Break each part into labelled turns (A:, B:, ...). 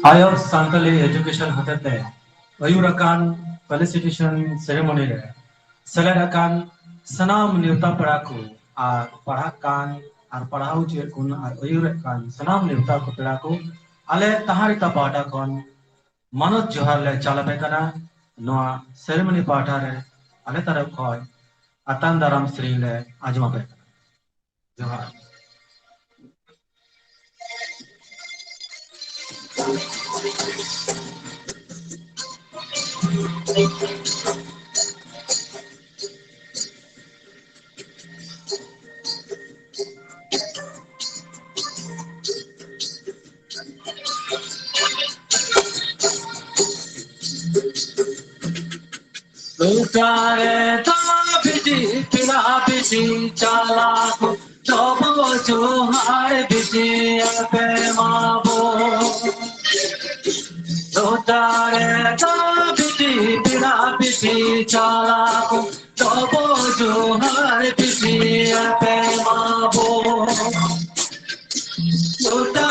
A: आयोग सांतली education हतते अयुरकान felicitation ceremony रे सेलेदाकान सनाम नेवता पड़ाको आर पढ़ाकान आर पढ़ाऊ चे कुन आर अयुरकान सनाम नेवता को पड़ाको आले तहारिता पाटा कौन मनोज जोहार ले चालबे कना नोआ सेरेमनी पाटा रे आले तरफ खोय अतान दाराम श्री ले आजमा पे जोहार Lutare tabiti pirabiti chalaku Tobo juhar biti ape mabo Lutare tabiti pirabiti chalaku Tobo juhar biti ape mabo Luta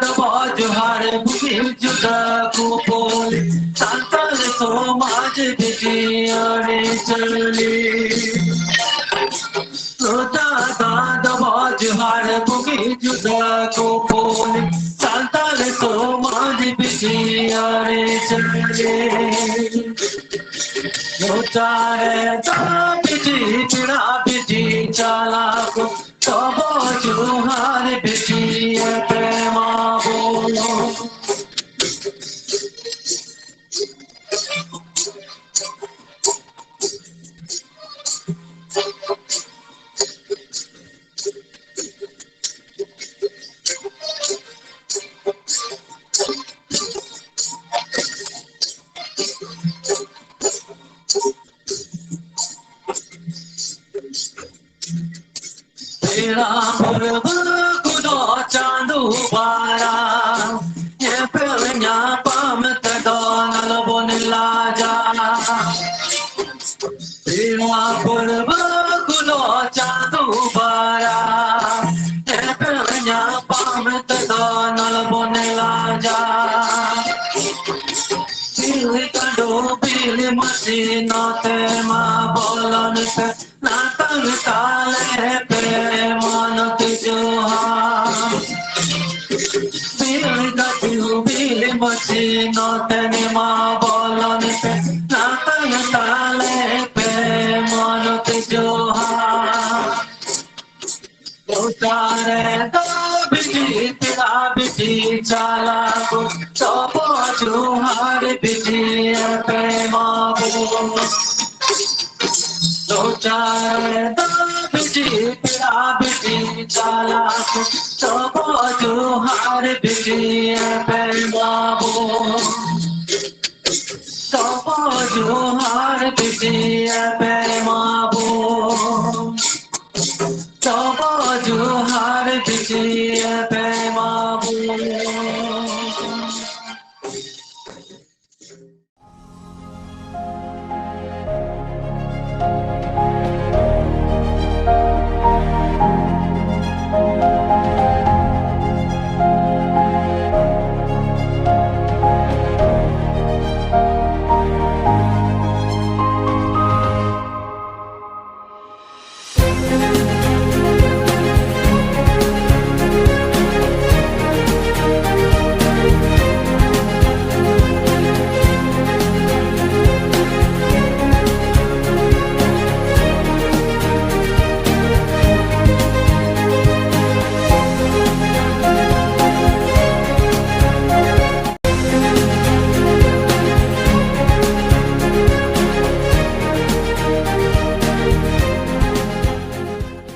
A: da bajuhar buki juda kupol Santal somaj biti ane chali Luta da bajuhar buki juda kupol Santal somaj biti ane chali Lutare da biti pira biti chalaku Tobo juhar biti prema bolo Tera purva kudo chandu para Ye pelnya pamat donal bonilla ja Tera purva kudo chandu para Ye pelnya pamat donal bonilla ja Pili kado pili masi no tema bolon pe natang kale pe manat joha Pili kado pili masi no tema bolon pe natang kale pe manat joha Lutare da biti pira biti chalaku Tobo juhar biti prema bolo Lutare da biti pira biti chalaku Tobo juhar biti prema bolo Tobo juhar biti